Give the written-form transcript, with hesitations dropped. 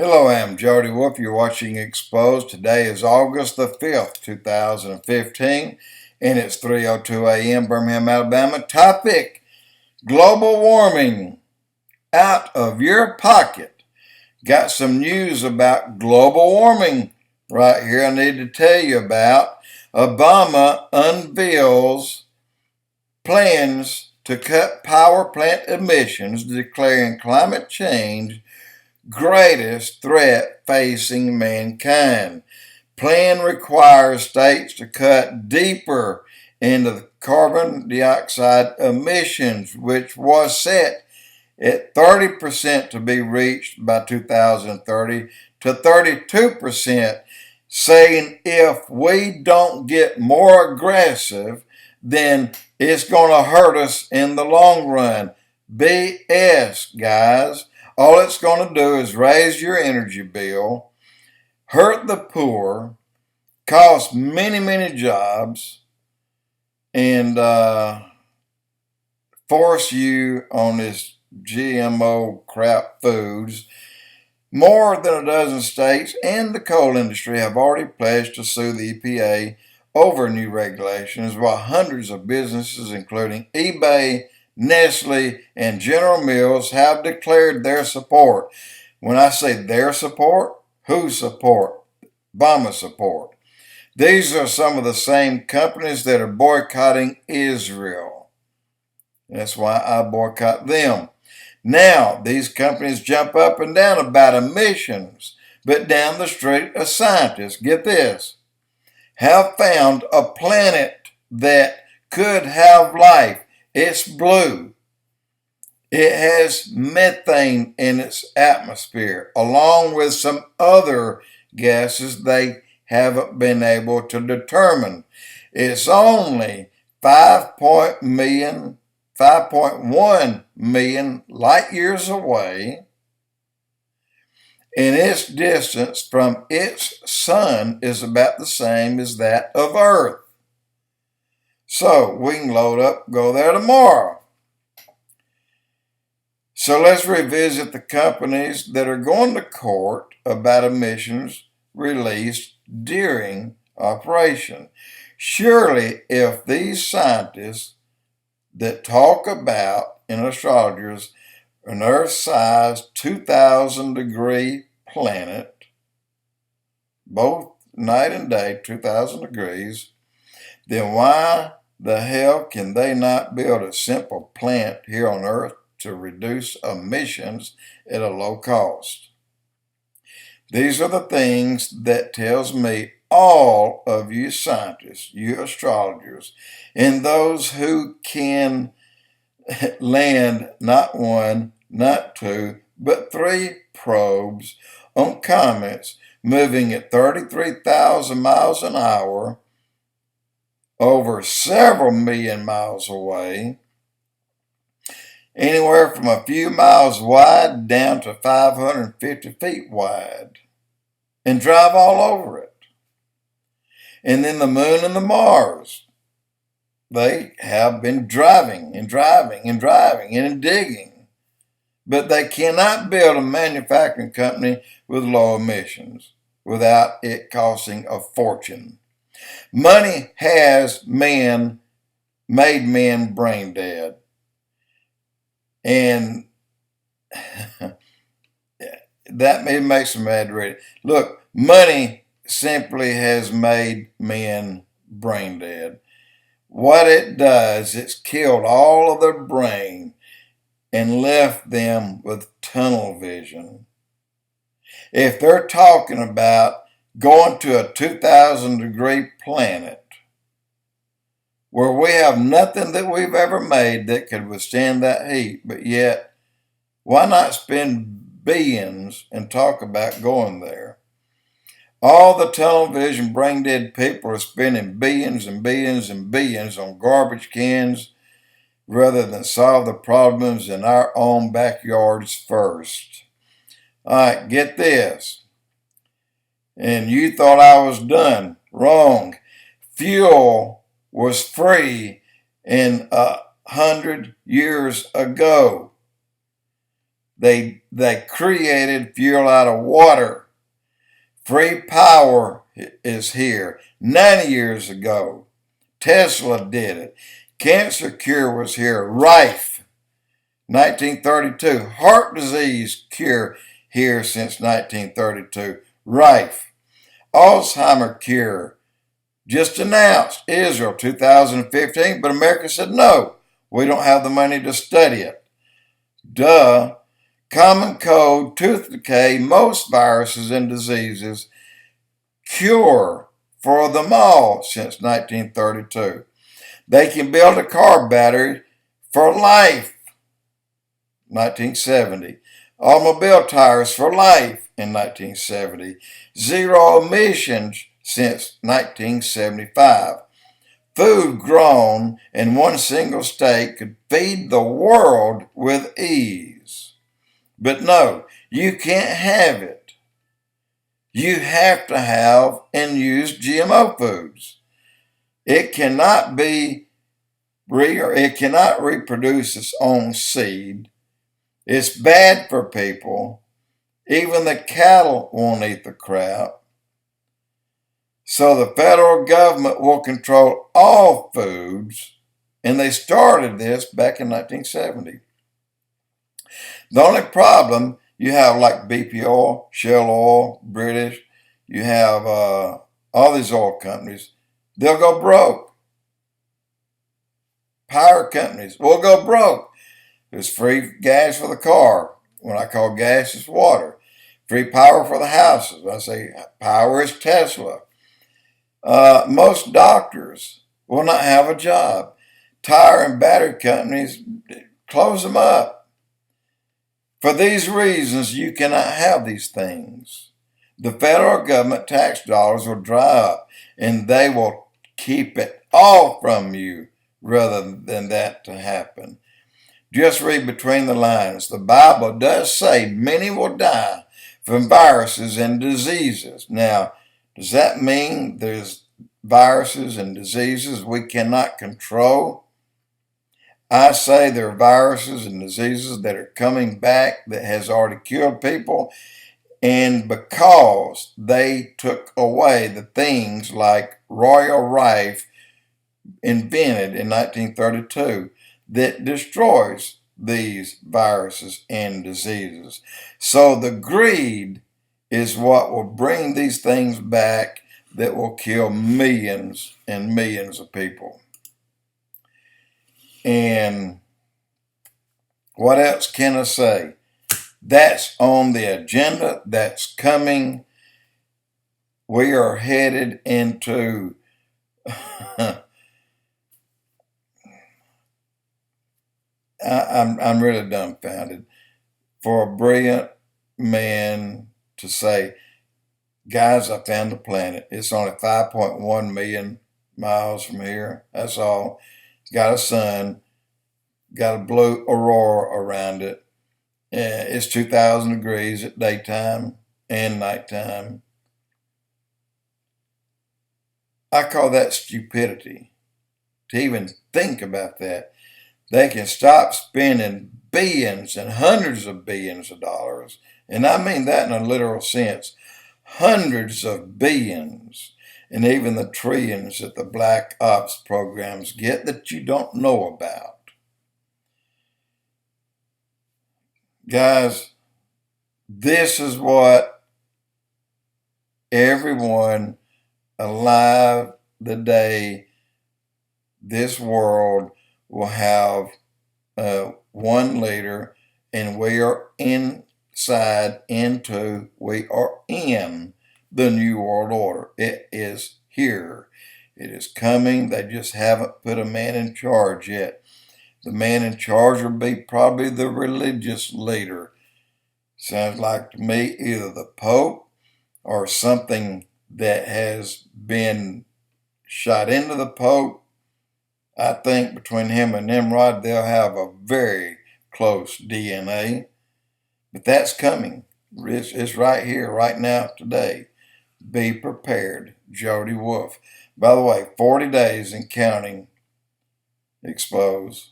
Hello, I'm Jody Wolf. You're watching Expoz. Today is August the 5th, 2015, and it's 3:02 a.m. Birmingham, Alabama. Topic: global warming. Out of your pocket. Got some news about global warming right here I need to tell you about. Obama unveils plans to cut power plant emissions, declaring climate change greatest threat facing mankind. Plan requires states to cut deeper into the carbon dioxide emissions, which was set at 30% to be reached by 2030 to 32%, saying if we don't get more aggressive, then it's going to hurt us in the long run. BS, guys. All it's going to do is raise your energy bill, hurt the poor, cost many, many jobs, and force you on this GMO crap foods. More than a dozen states and the coal industry have already pledged to sue the EPA over new regulations, while hundreds of businesses, including eBay, Nestle, and General Mills, have declared their support. When I say their support, whose support? Obama's support. These are some of the same companies that are boycotting Israel. That's why I boycott them. Now, these companies jump up and down about emissions, but down the street, a scientist, get this, have found a planet that could have life. It's blue. It has methane in its atmosphere, along with some other gases they haven't been able to determine. It's only 5.1 million light years away, and its distance from its sun is about the same as that of Earth. So we can load up, go there tomorrow. So let's revisit the companies that are going to court about emissions released during operation. Surely, if these scientists that talk about, and astrologers, an Earth-sized 2,000-degree planet, both night and day, 2,000 degrees, then why the hell can they not build a simple plant here on Earth to reduce emissions at a low cost? These are the things that tells me all of you scientists, you astrologers, and those who can land not one, not two, but 3 probes on comets moving at 33,000 miles an hour over several million miles away, anywhere from a few miles wide down to 550 feet wide, and drive all over it. And then the moon and the Mars, they have been driving and driving and driving and digging, but they cannot build a manufacturing company with low emissions without it costing a fortune. Money has made men brain dead. And that makes them mad to read it. Look, money simply has made men brain dead. What it does, it's killed all of their brain and left them with tunnel vision. If they're talking about going to a 2,000-degree planet where we have nothing that we've ever made that could withstand that heat, but yet, why not spend billions and talk about going there? All the tunnel vision, brain dead people are spending billions and billions and billions on garbage cans rather than solve the problems in our own backyards first. All right, get this. And you thought I was done. Wrong. Fuel was free in 100 years ago. They created fuel out of water. Free power is here. 90 years ago, Tesla did it. Cancer cure was here. Rife, 1932. Heart disease cure here since 1932. Rife. Alzheimer cure just announced. Israel, 2015. But America said, no, we don't have the money to study it. Duh. Common cold, tooth decay, most viruses and diseases, cure for them all since 1932. They can build a car battery for life, 1970. Automobile tires for life in 1970. Zero emissions since 1975. Food grown in one single state could feed the world with ease. But no, you can't have it. You have to have and use GMO foods. It cannot reproduce its own seed. It's bad for people. Even the cattle won't eat the crap. So the federal government will control all foods, and they started this back in 1970. The only problem, you have like BP oil, Shell Oil, British, you have all these oil companies, they'll go broke. Power companies will go broke. There's free gas for the car. When I call gas, it's water. Free power for the houses. I say power is Tesla. Most doctors will not have a job. Tire and battery companies, close them up. For these reasons, you cannot have these things. The federal government tax dollars will dry up, and they will keep it all from you rather than that to happen. Just read between the lines. The Bible does say many will die from viruses and diseases. Now, does that mean there's viruses and diseases we cannot control? I say there are viruses and diseases that are coming back that has already killed people, and because they took away the things like Royal Rife invented in 1932 that destroys these viruses and diseases. So the greed is what will bring these things back that will kill millions and millions of people. And what else can I say? That's on the agenda. That's coming. We are headed into I'm really dumbfounded for a brilliant man to say, guys, I found the planet. It's only 5.1 million miles from here. That's all. Got a sun, got a blue aurora around it. It's 2,000 degrees at daytime and nighttime. I call that stupidity to even think about that. They can stop spending billions and hundreds of billions of dollars, and I mean that in a literal sense, hundreds of billions, and even the trillions that the black ops programs get that you don't know about. Guys, this is what everyone alive today, this world will have 1 liter, and we are in the New World Order. It is here. It is coming. They just haven't put a man in charge yet. The man in charge will be probably the religious leader. Sounds like to me either the Pope or something that has been shot into the Pope. I think between him and Nimrod, they'll have a very close DNA. But that's coming. It's right here, right now, today. Be prepared. Jody Wolf. By the way, 40 days and counting. Expoz.